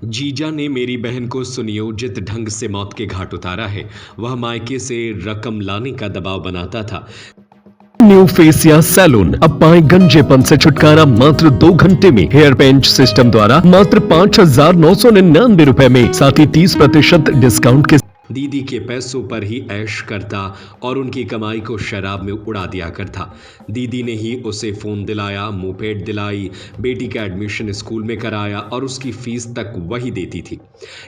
जीजा ने मेरी बहन को सुनियोजित ढंग से मौत के घाट उतारा है। वह मायके से रकम लाने का दबाव बनाता था। न्यू फेसिया सैलून, अब पाए गंजेपन से छुटकारा मात्र 2 घंटे में। हेयर पेंच सिस्टम द्वारा मात्र 5,999 रुपए में, साथ ही 30% डिस्काउंट के। दीदी के पैसों पर ही ऐश करता और उनकी कमाई को शराब में उड़ा दिया करता। दीदी ने ही उसे फ़ोन दिलाया, मोपेड दिलाई, बेटी का एडमिशन स्कूल में कराया और उसकी फीस तक वही देती थी।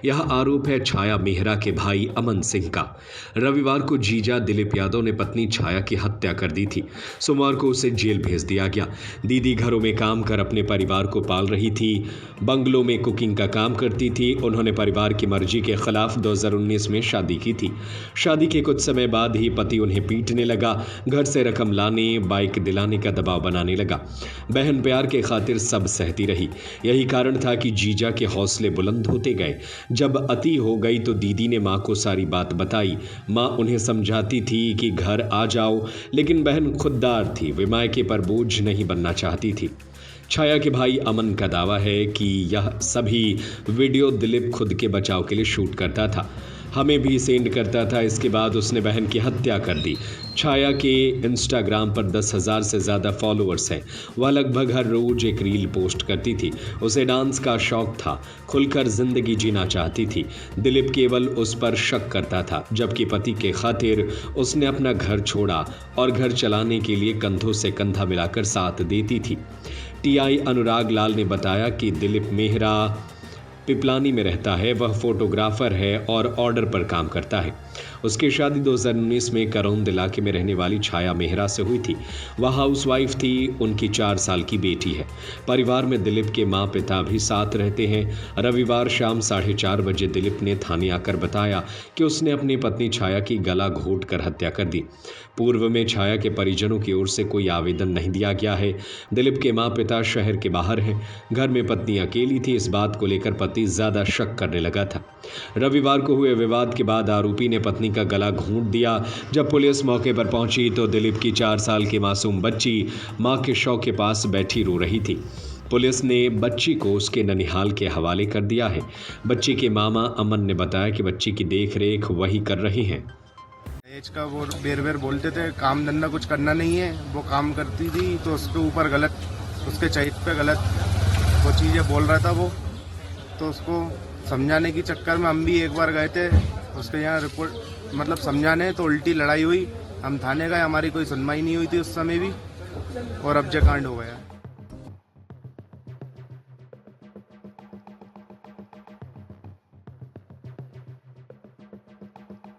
यह आरोप है छाया मेहरा के भाई अमन सिंह का। रविवार को जीजा दिलीप यादव ने पत्नी छाया की हत्या कर दी थी। सोमवार को उसे जेल भेज दिया गया। दीदी घरों में काम कर अपने परिवार को पाल रही थी। बंगलों में कुकिंग का काम करती थी। उन्होंने परिवार की मर्जी के खिलाफ 2019 में शादी की थी। शादी के कुछ समय बाद ही पति उन्हें पीटने लगा, घर से रकम लाने, बाइक दिलाने का दबाव बनाने लगा। बहन प्यार के खातिर सब सहती रही। यही कारण था कि जीजा के हौसले बुलंद होते गए। जब अति हो गई तो दीदी ने मां को सारी बात बताई। मां उन्हें समझाती थी कि घर आ जाओ, लेकिन बहन खुददार थी। वे मायके पर बोझ नहीं बनना चाहती थी। छाया के भाई अमन का दावा है कि यह सभी वीडियो दिलीप खुद के बचाव के लिए शूट करता था, हमें भी सेंड करता था। इसके बाद उसने बहन की हत्या कर दी। छाया के इंस्टाग्राम पर 10,000 से ज़्यादा फॉलोअर्स हैं। वह लगभग हर रोज़ एक रील पोस्ट करती थी। उसे डांस का शौक था, खुलकर जिंदगी जीना चाहती थी। दिलीप केवल उस पर शक करता था, जबकि पति के खातिर उसने अपना घर छोड़ा और घर चलाने के लिए कंधों से कंधा मिलाकर साथ देती थी। टीआई अनुराग लाल ने बताया कि दिलीप मेहरा पिपलानी में रहता है। वह फोटोग्राफर है और ऑर्डर पर काम करता है। उसकी शादी 2019 में करौंद इलाके में रहने वाली छाया मेहरा से हुई थी। वह हाउसवाइफ थी। उनकी 4 साल की बेटी है। परिवार में दिलीप के माँ पिता भी साथ रहते हैं। रविवार शाम 4:30 बजे दिलीप ने थाने आकर बताया कि उसने अपनी पत्नी छाया की गला घोंट कर हत्या कर दी। पूर्व में छाया के परिजनों की ओर से कोई आवेदन नहीं दिया गया है। दिलीप के माँ पिता शहर के बाहर हैं। घर में पत्नी अकेली थी। इस बात को लेकर पति ज्यादा शक करने लगा था। रविवार को हुए विवाद के बाद आरोपी ने पत्नी का गला घोंट दिया। जब पुलिस मौके पर पहुंची तो दिलीप की 4 साल की मासूम बच्ची मां के शव के पास बैठी रो रही थी। पुलिस ने बच्ची को उसके ननिहाल के हवाले कर दिया है। बच्ची के मामा अमन ने बताया कि बच्ची की देखरेख वही कर रहे हैं। एज का वो बेर बोलते थे, काम धंधा कुछ करना नहीं है। वो काम करती थी तो उसके ऊपर गलत, उसके चरित्र पे गलत वो चीज़ें बोल रहा था वो। तो उसको समझाने के चक्कर में हम भी एक बार गए थे उसके यहाँ रिपोर्ट मतलब समझाने, तो उल्टी लड़ाई हुई। हम थाने गए, हमारी कोई सुनवाई नहीं हुई थी उस समय भी, और अब कांड हो गया।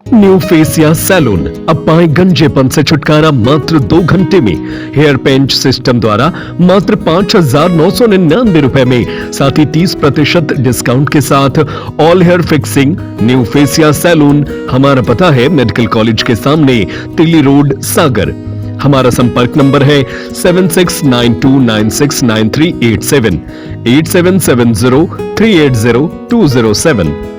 न्यू फेसिया सैलून, अब पाए गंजेपन से छुटकारा मात्र 2 घंटे में। हेयर पेंच सिस्टम द्वारा मात्र 5,999 रुपए में, साथ ही 30% डिस्काउंट के साथ ऑल हेयर फिक्सिंग। न्यू फेसिया सैलून, हमारा पता है मेडिकल कॉलेज के सामने, तिल्ली रोड, सागर। हमारा संपर्क नंबर है 7692969387 8770380207।